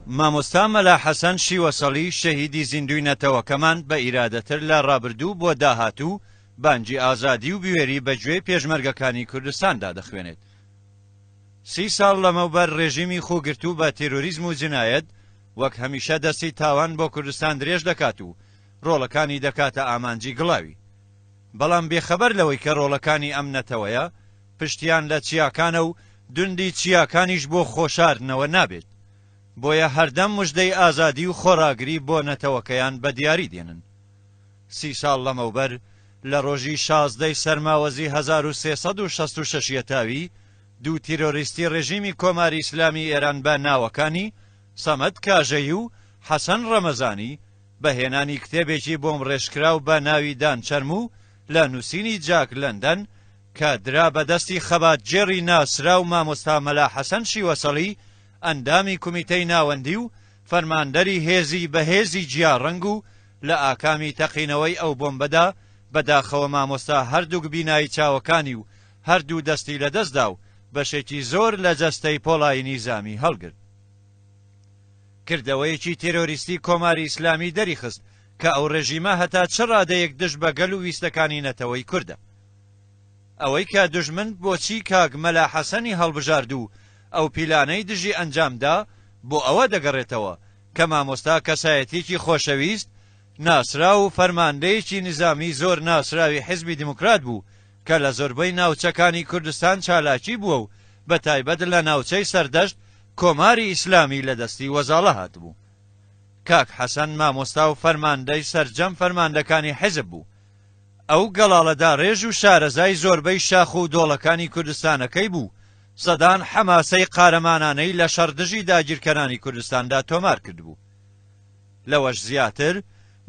مامۆستا مەلا حەسەن شیوەسەڵی شەهیدی زیندوی نەتەوەکەمان بە ئیرادەتر لە ڕابردوو بۆ داهاتوو بانگی ئازادی و بوێری بەگوێ پێشمەرگەکانی کوردستاندا دەخوێنێت. 30 ساڵ لەمەوبەر ڕێژیمی خۆگرتوو بە تێرۆریزم و جنایەت وەک هەمیشە دەستی تاوان بۆ کوردستان درێژ دەکات و ڕۆڵەکانی دەکاتە ئامانجی گڵاوی. بەڵام بێخەبەر لەوەی کە ڕۆڵەکانی ئەم نەتەوەیە پشتیان لە چیاکانە و دوندی چیاکانیش بۆ خۆشاردنەوە نابێت. بۆیە هەردەم مژدەی ئازادی و خۆراگری بۆ نەتەوەکەیان بە دیاری دێنن. 30 ساڵ لەمەوبەر لە ڕۆژی 16 سەرماوەزی 1366 تاوی دوو تیرۆریستی ڕێژیمی کۆماری ئیسلامی ئێران بە ناوەکانی سەمەد کاژەیی و حەسەن ڕەمەزانی بەهێنانی کتێبێکی بۆم ڕێژکراو بە ناوی دان چەرم و لە نووسینی جاک لەندەن کە درا بەدەستی خەبات جێڕی ناسرا و مامۆستا مەلا حەسەن شیوەسەڵی ئەندامی کومیتەی ناوەندی و فەرماندەری هێزی بەهێزی جیاڕەنگ و لە ئاکامی تەقینەوەی ئەو بۆمبەدا بەداخەوە مامۆستا هەردووک بینایی چاوەکانی و هەردوو دەستی لەدەستدا و بەشێکی زۆر لە جەستەی پۆڵای نیزامی هەڵگرت. کردەوەیەکی تێرۆریستی کۆماری ئیسلامی دەریخست کە ئەو ڕێژیمە هەتا چ ڕادەیەک دژ بە گەل و ویستەکانی نەتەوەی کووردە. ئەوەی کە دوژمن بۆچی کاک مەلا حەسەنی هەڵبژارد و ئەو پیلانەی دژی ئەنجامدا بۆ ئەوە دەگەڕێتەوە کە مامۆستا کەسایەتێکی خۆشەویست ناسرا و فەرماندەیەکی نظامی زۆر ناسراوی حیزبی دیموکرات بوو کە لە زۆربەی ناوچەکانی کوردستان چالاکی بووە و بە تایبەت لە ناوچەی سەردەشت کۆماری ئیسلامی لە دەستی وەزاڵە هاتبوو. کاک حەسەن مامۆستا و فەرماندەی سەرجەم فەرماندەکانی حیزب بوو. ئەو گەڵاڵەدا ڕێژ و شارەزای زۆربەی شاخ و دۆڵەکانی کوردستانەکەی بوو. سەدان حەماسەی قارەمانانەی لە شەردژی داگیرکەرانی کوردستاندا تۆمار کردبوو. لەوەش زیاتر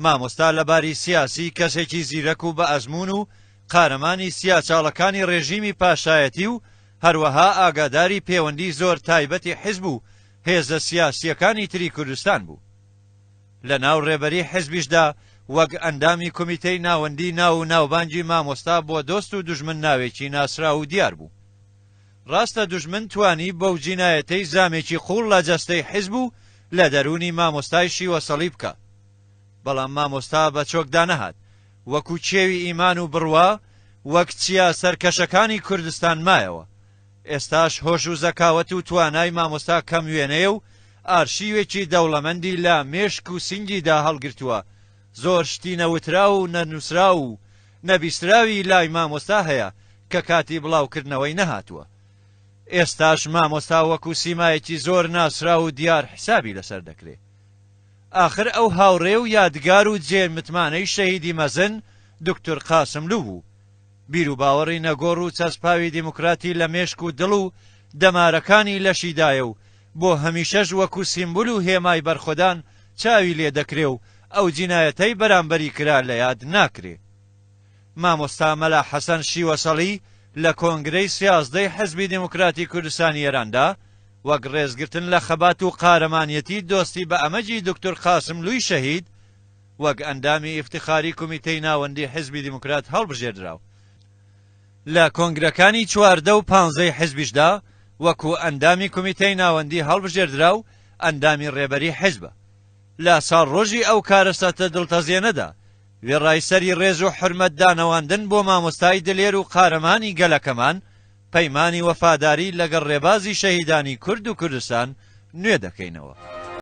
مامۆستا لەباری سیاسی کەسێکی زیرەک و بە ئەزمون و قارەمانی سیاچاڵەکانی ڕێژیمی پاشایەتی و هەروەها ئاگاداری پەیوەندی زۆر تایبەتی حیزب و هێزە سیاسیەکانی تری کوردستان بوو. لە ناو ڕێبەری حیزبیشدا وەک ئەندامی کومیتەی ناوەندی ناو و ناوبانگی مامۆستا بۆ دۆست و دوژمن ناوێکی ناسرا و دیار بوو. ڕاستە دوژمن توانی بەو جینایەتەی زامێکی قوڵ لە جەستەی حیزب و لە دەرونی مامۆستای شیوەسەڵی بکە. بەڵام مامۆستا بە چۆکدا نەهات وەکو چێوی ئیمان و بڕوا وەک چیا سەرکەشەکانی کوردستان مایەوە. ئێستاش هۆش و زەکاوەت و توانای مامۆستا کەم وێنەیە و ئارشیوێکی دەوڵەمەندی لە مێشک و سینگیدا هەڵگرتووە. زۆر شتی نەوترا و نەنووسرا و نەبیستراوی لای مامۆستا هەیە کە کاتی بڵاوکردنەوەی نەهاتووە. ئێستاش مامۆستا وەکو سیمایەکی زۆر ناسرا و دیار حسابی لەسەر دەکرێت. آخر ئەو هاوڕێ و یادگار و جێمتمانەی شەهیدی مەزن دکتۆر قاسملوو بوو. بیر و باوەڕی نەگۆڕ و چەسپاوی دیموکراتی لە مێشک و دڵ و دەمارەکانی لەشیدایە و بۆ هەمیشەش وەکو سیمبول و هێمای بەرخۆدان چاوی لێ دەکرێ و ئەو جینایەتەی بەرامبەری کرا لە یاد ناکرێ. مامۆستا مەلا حەسەن شیوەسەڵی لە کۆنگرەی 13 حیزبی دیموکراتی کوردستانی ئێراندا وەک ڕێزگرتن لە خەبات و قارەمانیەتی دۆستی بە ئەمەجی دکتۆر قاسملووی شەهید وەک ئەندامی ئیفتیخاری کومیتەی ناوەندی حیزبی دیموکرات هەڵبژێردراو. لە کۆنگرەکانی 14 و 15 حیزبیشدا وەکو ئەندامی کومیتەی ناوەندی هەڵبژێردرا و ئەندامی ڕێبەری حیزبە. لە ساڵڕۆژی ئەو کارەساتە دڵتەزیێنەدا وێڕای سەری ڕێز و حرمەت دانەواندن بۆ مامۆستای دلێر و قارەمانی گەلەکەمان پەیمانی وەفاداری لەگەڵ ڕێبازی شەهیدانی کورد و کوردستان نوێ دەکەینەوە.